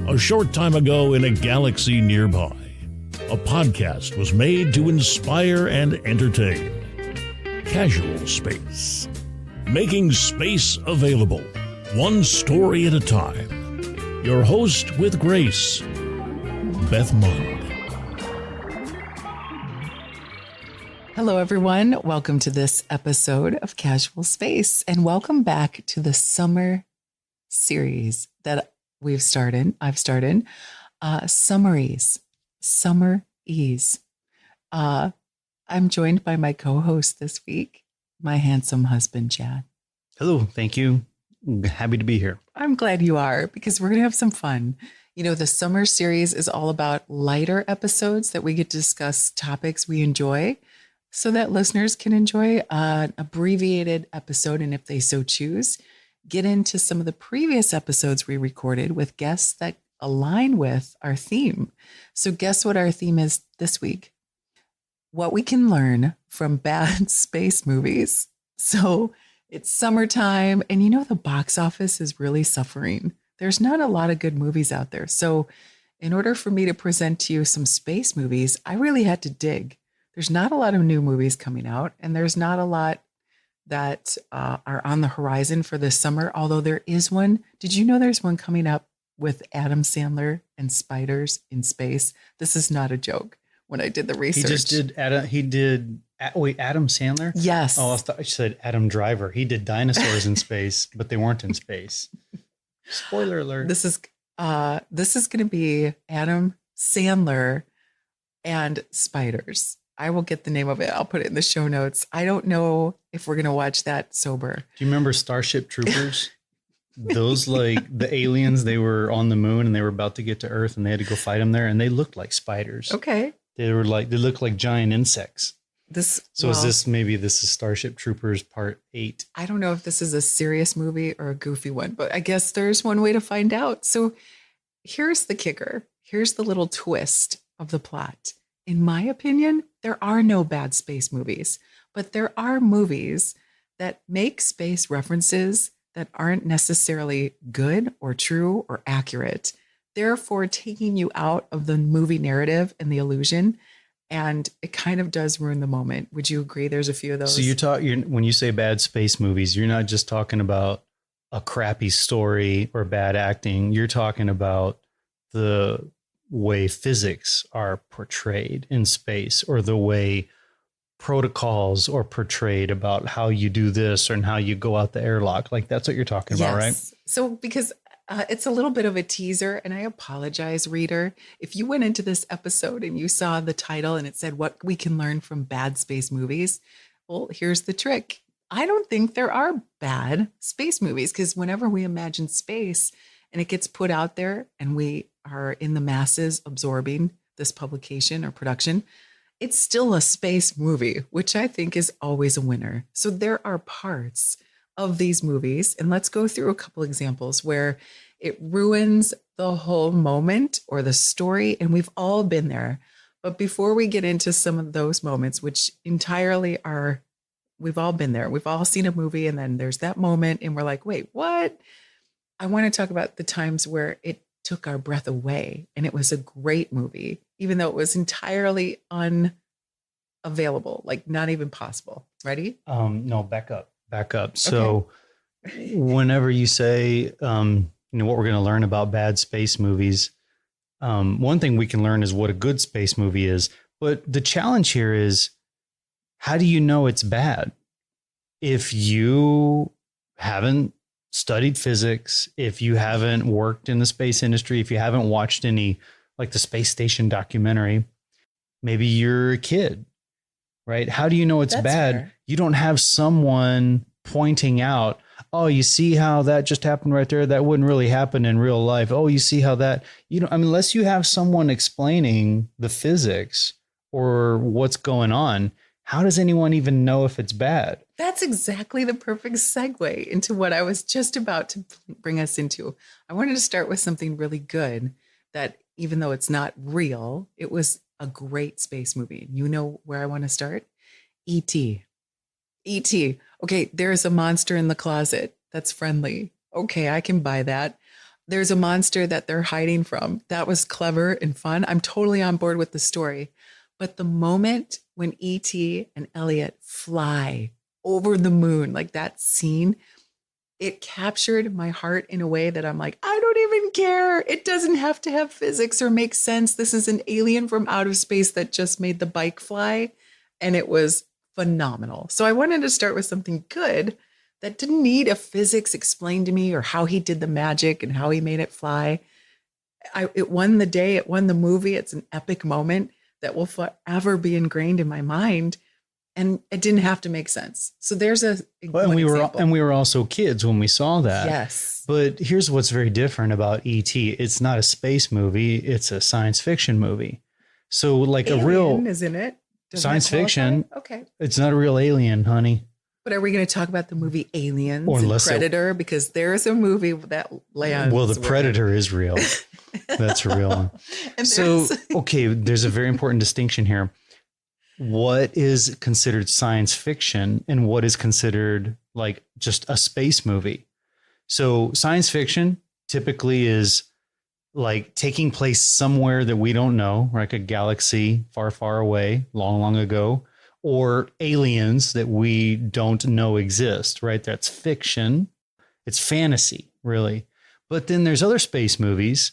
A short time ago in a galaxy nearby, a podcast was made to inspire and entertain. Casual Space. Making space available, one story at a time. Your host with grace, Beth Mond. Hello, everyone. Welcome to this episode of Casual Space, and welcome back to the summer series that I've started, Summaries, Summer Ease. I'm joined by my co-host this week, my handsome husband, Chad. Hello, thank you. Happy to be here. I'm glad you are, because we're going to have some fun. You know, the summer series is all about lighter episodes that we get to discuss topics we enjoy so that listeners can enjoy an abbreviated episode, and if they so choose, get into some of the previous episodes we recorded with guests that align with our theme. So guess what our theme is this week? What we can learn from bad space movies. So it's summertime, and you know the box office is really suffering. There's not a lot of good movies out there. So in order for me to present to you some space movies, I really had to dig. There's not a lot of new movies coming out, and there's not a lot that are on the horizon for this summer, although there is one. Did you know there's one coming up with Adam Sandler and spiders in space? This is not a joke. When I did the research. He did Adam Sandler? Yes. Oh, I thought you said Adam Driver. He did dinosaurs in space, but they weren't in space. Spoiler alert. This is going to be Adam Sandler and spiders. I will get the name of it. I'll put it in the show notes. I don't know if we're going to watch that sober. Do you remember Starship Troopers? Those, like the aliens, they were on the moon and they were about to get to Earth and they had to go fight them there, and they looked like spiders. Okay. They looked like giant insects. Is this Starship Troopers Part 8? I don't know if this is a serious movie or a goofy one, but I guess there's one way to find out. So here's the kicker. Here's the little twist of the plot. In my opinion, there are no bad space movies, but there are movies that make space references that aren't necessarily good or true or accurate, therefore taking you out of the movie narrative and the illusion. And it kind of does ruin the moment. Would you agree? There's a few of those. So when you say bad space movies, you're not just talking about a crappy story or bad acting. You're talking about the way physics are portrayed in space, or the way protocols are portrayed about how you do this and how you go out the airlock. Like, that's what you're talking about, right? So because it's a little bit of a teaser, and I apologize, reader, if you went into this episode and you saw the title and it said what we can learn from bad space movies. Well, here's the trick. I don't think there are bad space movies, because whenever we imagine space and it gets put out there and we are in the masses absorbing this publication or production, it's still a space movie, which I think is always a winner. So there are parts of these movies, and let's go through a couple examples where it ruins the whole moment or the story, and we've all been there. But before we get into some of those moments, which entirely are, we've all been there. We've all seen a movie, and then there's that moment, and we're like, wait, what? I want to talk about the times where it took our breath away, and it was a great movie, even though it was entirely unavailable, like not even possible. Ready? No, back up. So whenever you say, what we're going to learn about bad space movies, one thing we can learn is what a good space movie is. But the challenge here is, how do you know it's bad? If you haven't studied physics, if you haven't worked in the space industry, if you haven't watched any, like the space station documentary, maybe you're a kid, right? How do you know it's bad? Fair. You don't have someone pointing out, oh, you see how that just happened right there? That wouldn't really happen in real life. Oh, you see how that, unless you have someone explaining the physics or what's going on, how does anyone even know if it's bad? That's exactly the perfect segue into what I was just about to bring us into. I wanted to start with something really good that, even though it's not real, it was a great space movie. You know where I want to start? E.T. E.T. Okay, there's a monster in the closet that's friendly. Okay, I can buy that. there's a monster that they're hiding from. That was clever and fun. I'm totally on board with the story. But the moment when E.T. and Elliot fly over the moon, like that scene, it captured my heart in a way that I'm like, I don't even care. It doesn't have to have physics or make sense. This is an alien from out of space that just made the bike fly. And it was phenomenal. So I wanted to start with something good that didn't need a physics explained to me or how he did the magic and how he made it fly. It won the day. It won the movie. It's an epic moment that will forever be ingrained in my mind. And it didn't have to make sense. So there's and we were also kids when we saw that. Yes. But here's what's very different about E.T. It's not a space movie. It's a science fiction movie. So like Alien, a real isn't it? Doesn't science fiction. Okay. It's not a real alien, honey. But are we going to talk about the movie Aliens Or and Predator? Because there's a movie that lands. Well, the Predator is real. That's a real one. So, okay, there's a very important distinction here. What is considered science fiction and what is considered like just a space movie? So science fiction typically is like taking place somewhere that we don't know, like a galaxy far, far away, long, long ago, or aliens that we don't know exist, right? That's fiction. It's fantasy, really. But then there's other space movies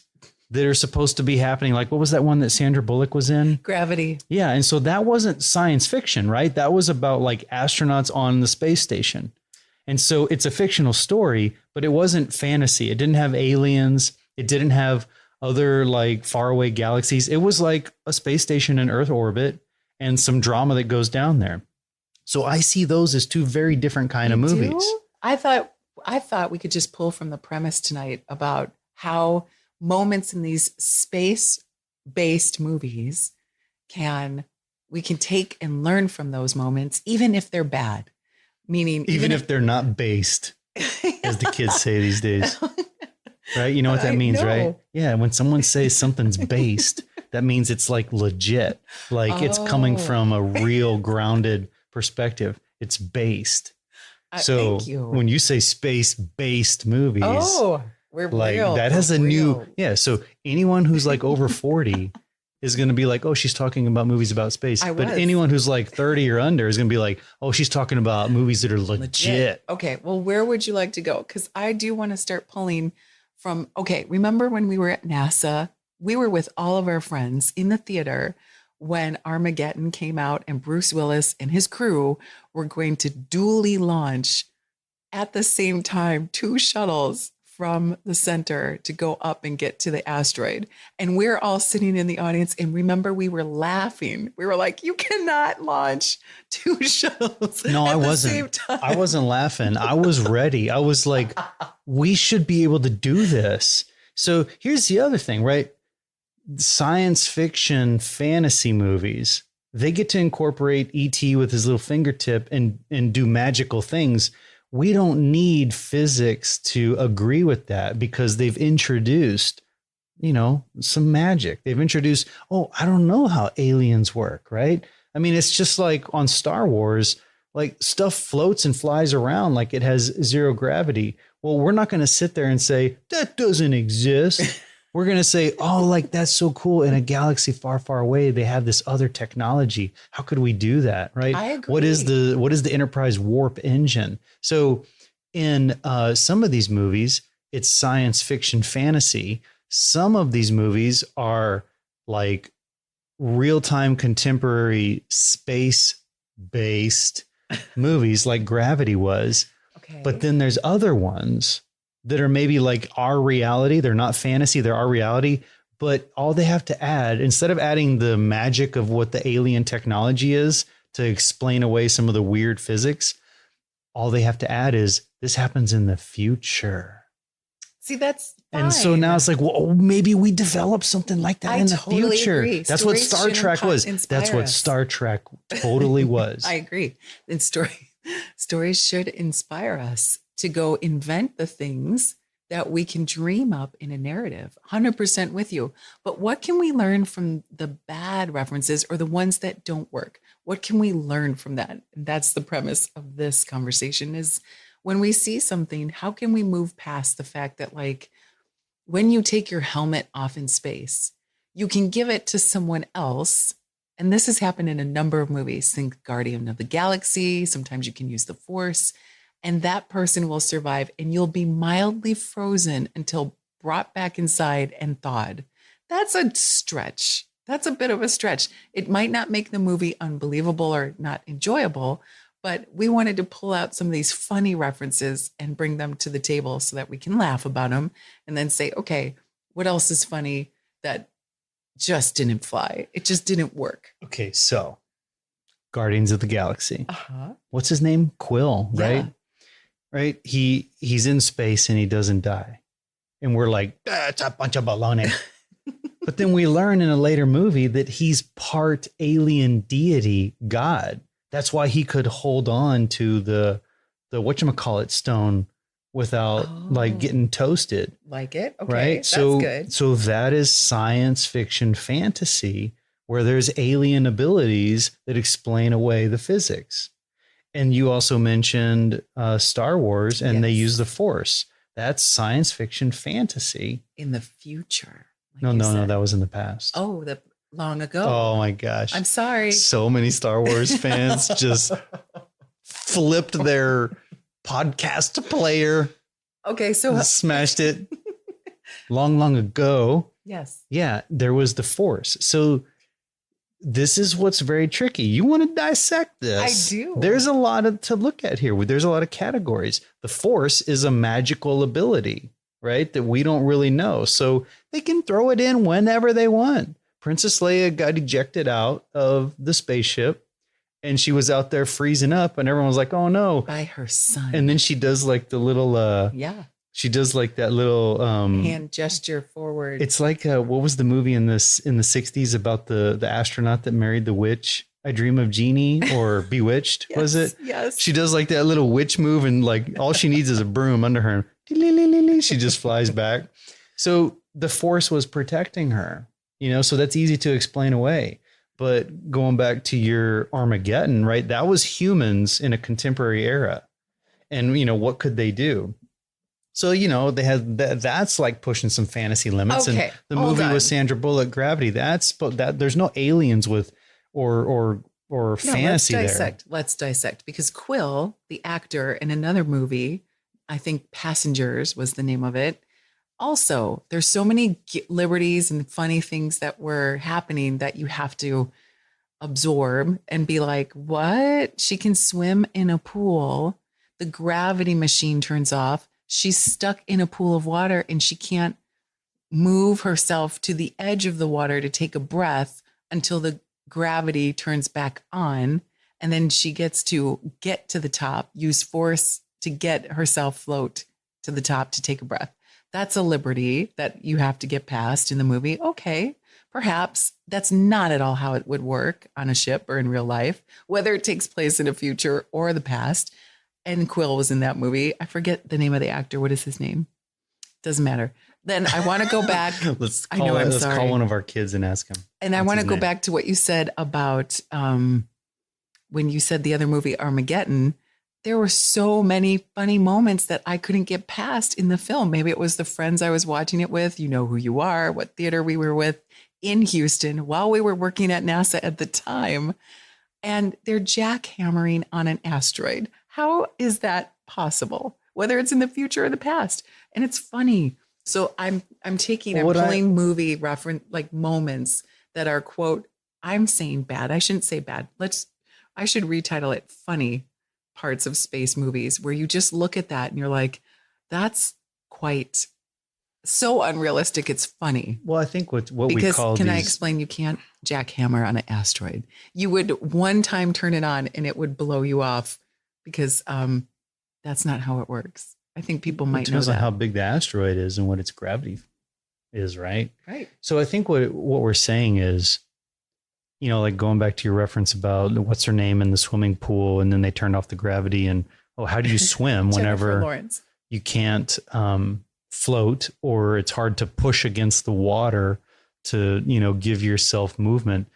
that are supposed to be happening. Like, what was that one that Sandra Bullock was in? Gravity. Yeah. And so that wasn't science fiction, right? That was about like astronauts on the space station. And so it's a fictional story, but it wasn't fantasy. It didn't have aliens. It didn't have other like faraway galaxies. It was like a space station in Earth orbit and some drama that goes down there. So I see those as two very different kind of movies. Do? I thought we could just pull from the premise tonight about how moments in these space-based movies we can take and learn from those moments, even if they're bad. Meaning, even if they're not based, as the kids say these days, right? You know what that means, right? Yeah. When someone says something's based, that means it's like legit, like it's coming from a real grounded perspective. It's based. So when you say space-based movies, we're like real. that has a new, So anyone who's like over 40 is going to be like, oh, she's talking about movies about space. But anyone who's like 30 or under is going to be like, oh, she's talking about movies that are legit. Okay. Well, where would you like to go? Because I do want to start pulling from, remember when we were at NASA, we were with all of our friends in the theater when Armageddon came out and Bruce Willis and his crew were going to dually launch at the same time 2 shuttles from the center to go up and get to the asteroid. And we're all sitting in the audience. And remember, we were laughing. We were like, you cannot launch 2 shuttles. No, I wasn't. I wasn't laughing. I was ready. I was like, we should be able to do this. So here's the other thing, right? Science fiction fantasy movies, they get to incorporate E.T. with his little fingertip and do magical things. We don't need physics to agree with that because they've introduced, some magic. They've introduced, I don't know how aliens work, right? I mean, it's just like on Star Wars, like stuff floats and flies around like it has zero gravity. Well, we're not going to sit there and say that doesn't exist. We're going to say, like, that's so cool. In a galaxy far, far away, they have this other technology. How could we do that? Right. I agree. What is the Enterprise warp engine? So in some of these movies, it's science fiction fantasy. Some of these movies are like real-time contemporary space-based movies like Gravity was. Okay. But then there's other ones that are maybe like our reality. They're not fantasy, they're our reality. But all they have to add, instead of adding the magic of what the alien technology is to explain away some of the weird physics, all they have to add is this happens in the future. See, that's fine. And so now it's like, well, maybe we develop something like that in the future. Agree. That's Stories what Star Trek was. That's what Star Trek totally was. I agree. And stories should inspire us to go invent the things that we can dream up in a narrative. 100% with you. But what can we learn from the bad references or the ones that don't work? What can we learn from that? And that's the premise of this conversation is when we see something, how can we move past the fact that like when you take your helmet off in space, you can give it to someone else. And this has happened in a number of movies. Think Guardian of the Galaxy. Sometimes you can use the Force, and that person will survive, and you'll be mildly frozen until brought back inside and thawed. That's a stretch. That's a bit of a stretch. It might not make the movie unbelievable or not enjoyable, but we wanted to pull out some of these funny references and bring them to the table so that we can laugh about them and then say, okay, what else is funny that just didn't fly? It just didn't work. Okay, so Guardians of the Galaxy. Uh-huh. What's his name? Quill, right? Yeah. Right? He's in space and he doesn't die. And we're like, it's a bunch of baloney. But then we learn in a later movie that he's part alien deity god. That's why he could hold on to the whatchamacallit stone without like getting toasted. Like it? Okay, right? that's So good. So that is science fiction fantasy where there's alien abilities that explain away the physics. And you also mentioned Star Wars, and they use the Force. That's science fiction fantasy. In the future. Like No, that was in the past. Oh, long ago. Oh my gosh. I'm sorry. So many Star Wars fans just flipped their podcast player. Okay, so smashed it long ago. yes. Yeah, there was the Force. So this is what's very tricky. You want to dissect this. I do. There's a lot to look at here. There's a lot of categories. The Force is a magical ability, right? That we don't really know. So they can throw it in whenever they want. Princess Leia got ejected out of the spaceship and she was out there freezing up and everyone was like, oh no. By her son. And then she does like the little, she does like that little hand gesture forward. It's like what was the movie in the 60s about the astronaut that married the witch? I Dream of Jeannie or Bewitched, yes, was it? Yes. She does like that little witch move and like all she needs is a broom under her. She just flies back. So the Force was protecting her, so that's easy to explain away. But going back to your Armageddon, right? That was humans in a contemporary era. And, what could they do? So, they had that's like pushing some fantasy limits. Okay, and the movie with Sandra Bullock, Gravity, that there's no aliens with or fantasy there. Let's dissect because Quill, the actor in another movie, I think Passengers was the name of it. Also, there's so many liberties and funny things that were happening that you have to absorb and be like, what? She can swim in a pool. The gravity machine turns off. She's stuck in a pool of water and she can't move herself to the edge of the water to take a breath until the gravity turns back on. And then she gets to get to the top, use force to get herself float to the top to take a breath. That's a liberty that you have to get past in the movie. Okay, perhaps that's not at all how it would work on a ship or in real life, whether it takes place in the future or the past. And Quill was in that movie. I forget the name of the actor. What is his name? Doesn't matter. Then I want to go back. Let's call one of our kids and ask him. And I want to go back to what you said about when you said the other movie, Armageddon. There were so many funny moments that I couldn't get past in the film. Maybe it was the friends I was watching it with. You know who you are, what theater we were with in Houston while we were working at NASA at the time. And they're jackhammering on an asteroid. How is that possible? Whether it's in the future or the past. And it's funny. So I'm pulling movie reference like moments that are, quote, I'm saying bad. I shouldn't say bad. I should retitle it funny parts of space movies where you just look at that and you're like, that's quite so unrealistic. It's funny. Well, I think what because we call I explain? You can't jackhammer on an asteroid. You would one time turn it on and it would blow you off because that's not how it works. I think people might know that. It depends on how big the asteroid is and what its gravity is, right? Right. So I think what we're saying is, like going back to your reference about what's her name in the swimming pool, and then they turned off the gravity, and how do you swim whenever you can't float, or it's hard to push against the water to give yourself movement?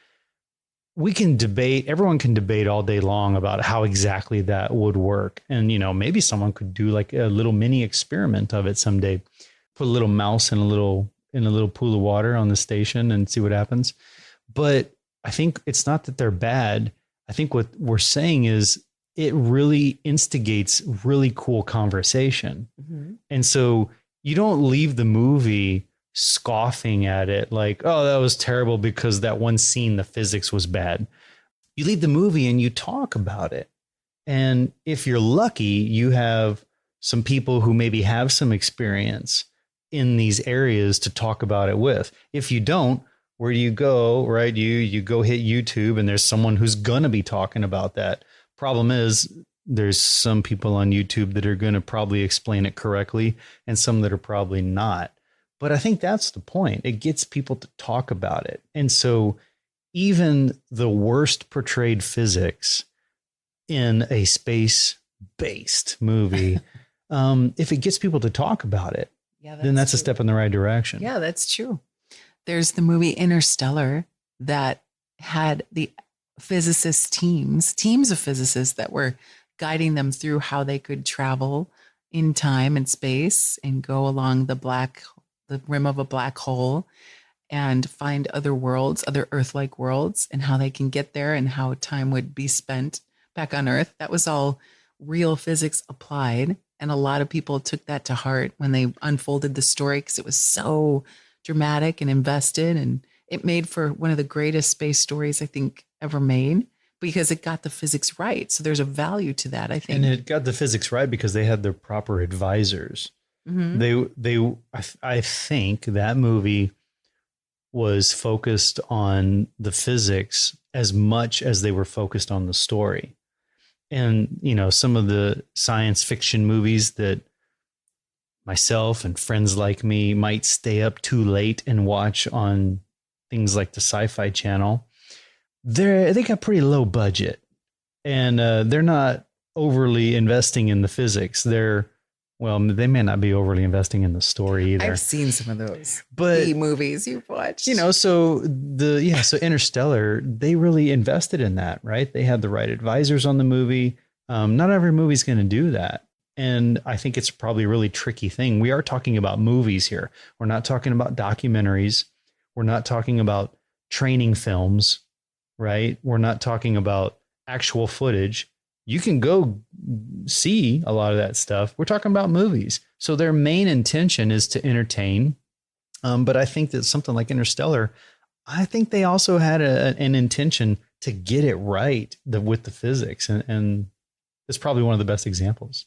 We can debate. Everyone can debate all day long about how exactly that would work, and maybe someone could do like a little mini experiment of it someday. put a little mouse in a little pool of water on the station and see what happens. But I think it's not that they're bad. I think what we're saying is it really instigates really cool conversation. Mm-hmm. And so you don't leave the movie scoffing at it like, oh, that was terrible because that one scene, the physics was bad. You leave the movie and you talk about it. And if you're lucky, you have some people who maybe have some experience in these areas to talk about it with. If you don't, where do you go, right? You go hit YouTube and there's someone who's going to be talking about that. Problem is, there's some people on YouTube that are going to probably explain it correctly and some that are probably not. But I think that's the point. It gets people to talk about it. And so even the worst portrayed physics in a space-based movie, if it gets people to talk about it, then that's a step in the right direction. Yeah, that's true. There's the movie Interstellar that had the teams of physicists that were guiding them through how they could travel in time and space and go along the rim of a black hole and find other worlds, other Earth-like worlds, and how they can get there and how time would be spent back on Earth. That was all real physics applied. And a lot of people took that to heart when they unfolded the story because it was so dramatic and invested. And it made for one of the greatest space stories I think ever made because it got the physics right. So there's a value to that, I think. And it got the physics right because they had the proper advisors. Mm-hmm. I think that movie was focused on the physics as much as they were focused on the story. And, you know, some of the science fiction movies that myself and friends like me might stay up too late and watch on things like the Sci-Fi channel, they got pretty low budget and they're not overly investing in the physics. They may not be overly investing in the story either. I've seen some of those movies you've watched. You know, so Interstellar, they really invested in that, right? They had the right advisors on the movie. Not every movie's going to do that. And I think it's probably a really tricky thing. We are talking about movies here. We're not talking about documentaries. We're not talking about training films, right? We're not talking about actual footage. You can go see a lot of that stuff. We're talking about movies. So their main intention is to entertain. But I think that something like Interstellar, I think they also had an intention to get it right with the physics. And it's probably one of the best examples.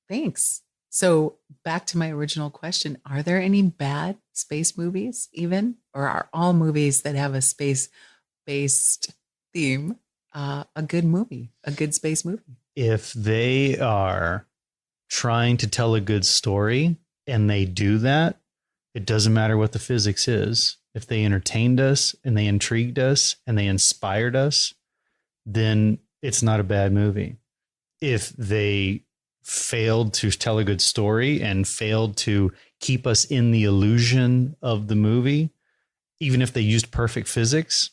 Thanks. So back to my original question, are there any bad space movies even? Or are all movies that have a space-based theme a good movie, a good space movie? If they are trying to tell a good story and they do that, it doesn't matter what the physics is. If they entertained us and they intrigued us and they inspired us, then it's not a bad movie. If they failed to tell a good story and failed to keep us in the illusion of the movie, even if they used perfect physics,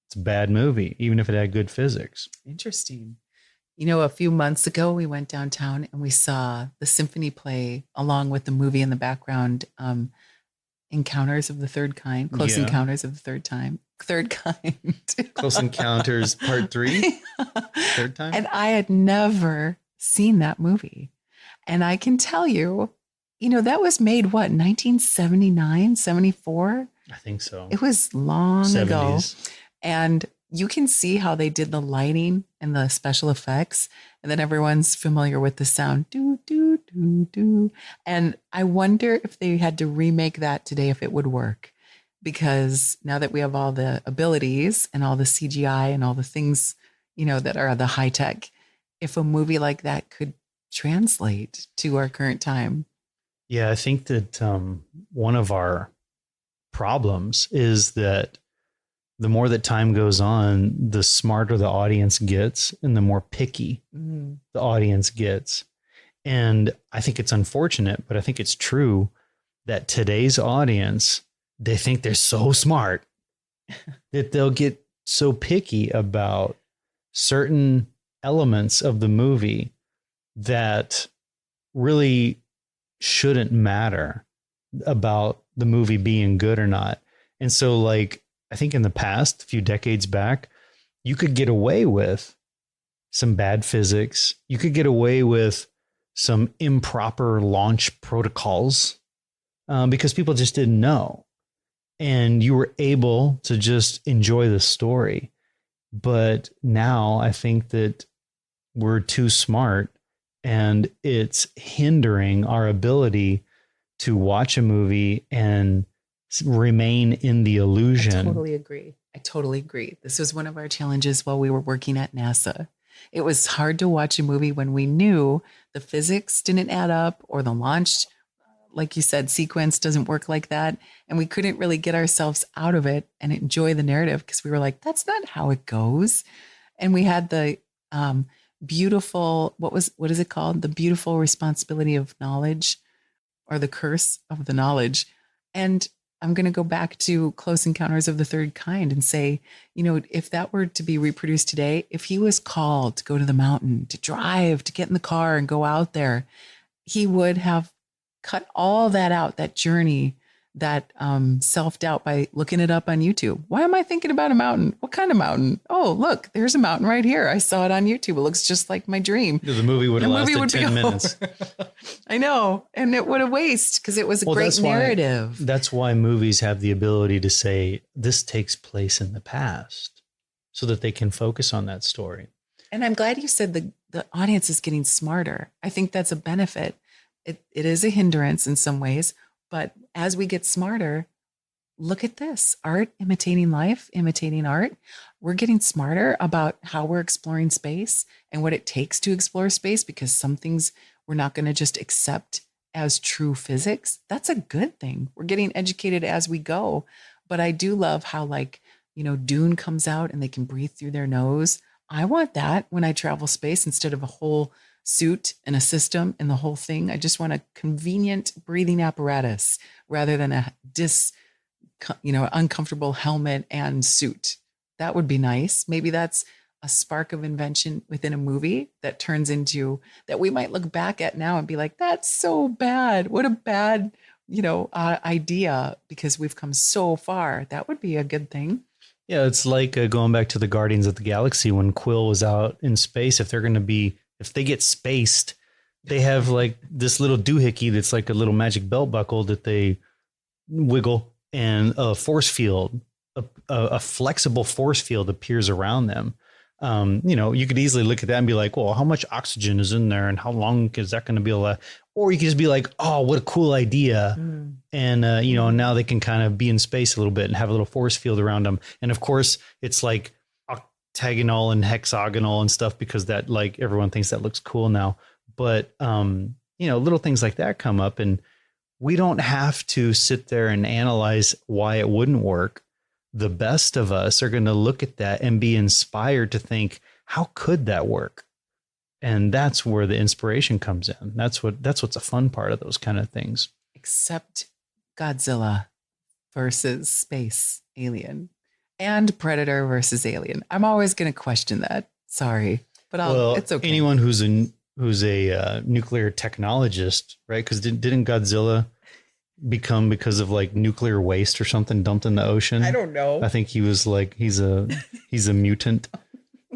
it's a bad movie, even if it had good physics. Interesting. You know, a few months ago, we went downtown and we saw the symphony play along with the movie in the background, Encounters of the Third Kind, Close Encounters of the Third Kind. Close Encounters Part 3, third time. And I had never seen that movie. And I can tell you, you know, that was made, 1979, 74? I think so. It was long 70s. ago. And you can see how they did the lighting and the special effects. And then everyone's familiar with the sound. Do, do, do, do. And I wonder if they had to remake that today, if it would work. Because now that we have all the abilities and all the CGI and all the things, you know, that are the high tech, if a movie like that could translate to our current time. Yeah, I think that one of our problems is that the more that time goes on, the smarter the audience gets and the more picky the audience gets. And I think it's unfortunate, but I think it's true that today's audience, they think they're so smart that they'll get so picky about certain elements of the movie that really shouldn't matter. about the movie being good or not. And so like, I think in the past, a few decades back, you could get away with some bad physics. You could get away with some improper launch protocols because people just didn't know. And you were able to just enjoy the story. But now I think that we're too smart and it's hindering our ability to watch a movie and remain in the illusion. I totally agree. This was one of our challenges while we were working at NASA. It was hard to watch a movie when we knew the physics didn't add up or the launch, like you said, sequence doesn't work like that. And we couldn't really get ourselves out of it and enjoy the narrative because we were like, that's not how it goes. And we had the beautiful, what is it called? The beautiful responsibility of knowledge, or the curse of the knowledge. And I'm going to go back to Close Encounters of the Third Kind and say, you know, if that were to be reproduced today, if he was called to go to the mountain, to drive, to get in the car and go out there, he would have cut all that out, that journey, that self-doubt by looking it up on YouTube. Why am I thinking about a mountain? What kind of mountain? Oh, look, there's a mountain right here. I saw it on YouTube. It looks just like my dream. The movie would have lasted 10 minutes. I know. And it would have wasted because it was a great narrative. That's why movies have the ability to say this takes place in the past so that they can focus on that story. And I'm glad you said the audience is getting smarter. I think that's a benefit. It is a hindrance in some ways. But as we get smarter, look at this: art imitating life, imitating art. We're getting smarter about how we're exploring space and what it takes to explore space, because some things we're not going to just accept as true physics. That's a good thing. We're getting educated as we go. But I do love how, like, you know, Dune comes out and they can breathe through their nose. I want that when I travel space instead of a whole suit and a system and the whole thing. I just want a convenient breathing apparatus rather than a uncomfortable helmet and suit. That would be nice. Maybe that's a spark of invention within a movie that turns into that we might look back at now and be like, that's so bad. What a bad, idea, because we've come so far. That would be a good thing. Yeah. It's like going back to the Guardians of the Galaxy when Quill was out in space. If they get spaced, they have like this little doohickey that's like a little magic belt buckle that they wiggle, and a force field, a flexible force field appears around them. You could easily look at that and be like, well, how much oxygen is in there and how long is that going to be able to, or you could just be like, oh, what a cool idea. And, now they can kind of be in space a little bit and have a little force field around them. And of course it's like octagonal and hexagonal and stuff because that, like, everyone thinks that looks cool now. But, little things like that come up, and we don't have to sit there and analyze why it wouldn't work. The best of us are going to look at that and be inspired to think, how could that work? And that's where the inspiration comes in. That's what's a fun part of those kind of things. Except Godzilla versus space alien and Predator versus Alien. I'm always going to question that. Sorry, but it's okay. Anyone who's a nuclear technologist, right? Because didn't Godzilla become because of like nuclear waste or something dumped in the ocean? I don't know. I think he was like, he's a mutant,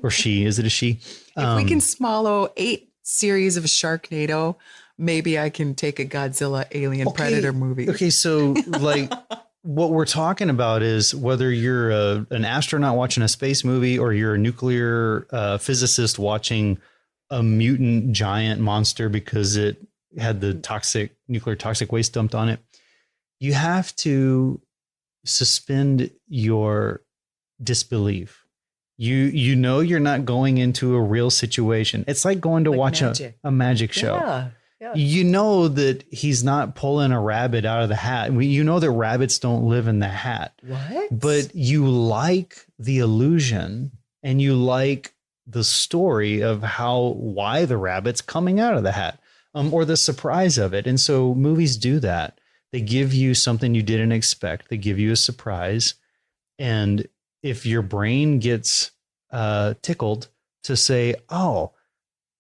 or she. Is it a she? If we can swallow 8 series of Sharknado, maybe I can take a Godzilla Alien Predator movie. Okay, so like. What we're talking about is whether you're an astronaut watching a space movie or you're a nuclear physicist watching a mutant giant monster because it had the nuclear toxic waste dumped on it. You have to suspend your disbelief. You know you're not going into a real situation. It's like going to watch a magic show. Yeah. You know that he's not pulling a rabbit out of the hat. You know that rabbits don't live in the hat. What? But you like the illusion and you like the story of why the rabbit's coming out of the hat, or the surprise of it. And so movies do that. They give you something you didn't expect. They give you a surprise. And if your brain gets tickled to say, oh,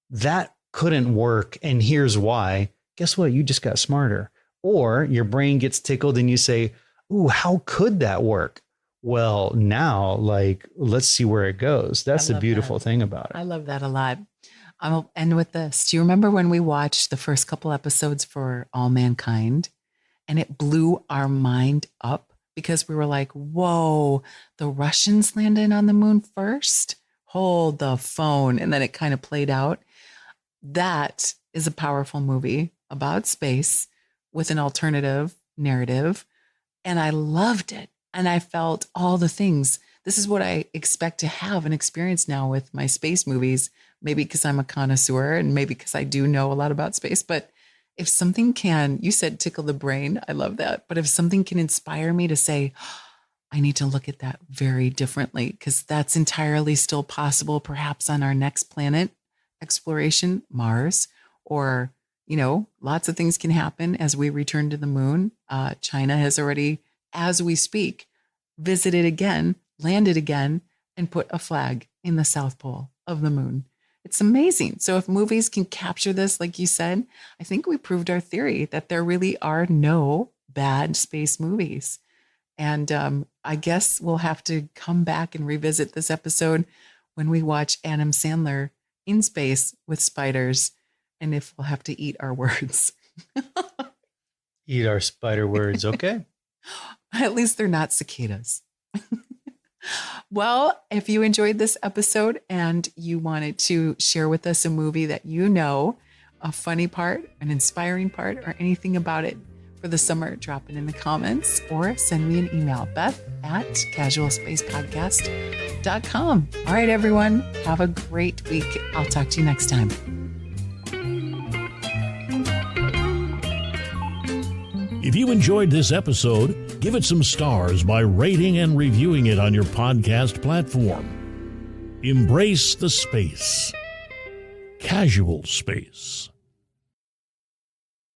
that couldn't work, and here's why, guess what? You just got smarter. Or your brain gets tickled and you say, ooh, how could that work? Well, now, like, let's see where it goes. That's the beautiful thing about it. I love that a lot. I'll end with this. Do you remember when we watched the first couple episodes for All Mankind and it blew our mind up because we were like, whoa, the Russians landed on the moon first? Hold the phone. And then it kind of played out. That is a powerful movie about space with an alternative narrative. And I loved it. And I felt all the things. This is what I expect to have and experience now with my space movies, maybe because I'm a connoisseur and maybe because I do know a lot about space. But if something can, you said tickle the brain, I love that. But if something can inspire me to say, I need to look at that very differently, because that's entirely still possible, perhaps on our next planet exploration, Mars, or, lots of things can happen as we return to the moon. China has already, as we speak, visited again, landed again, and put a flag in the South Pole of the moon. It's amazing. So if movies can capture this, like you said, I think we proved our theory that there really are no bad space movies. And I guess we'll have to come back and revisit this episode when we watch Adam Sandler in space with spiders, and if we'll have to eat our words. Eat our spider words. Okay. At least they're not cicadas. Well, if you enjoyed this episode and you wanted to share with us a movie that a funny part, an inspiring part, or anything about it for the summer, drop it in the comments or send me an email, beth@casualspacepodcast.com. All right, everyone, have a great week. I'll talk to you next time. If you enjoyed this episode, give it some stars by rating and reviewing it on your podcast platform. Embrace the space. Casual space.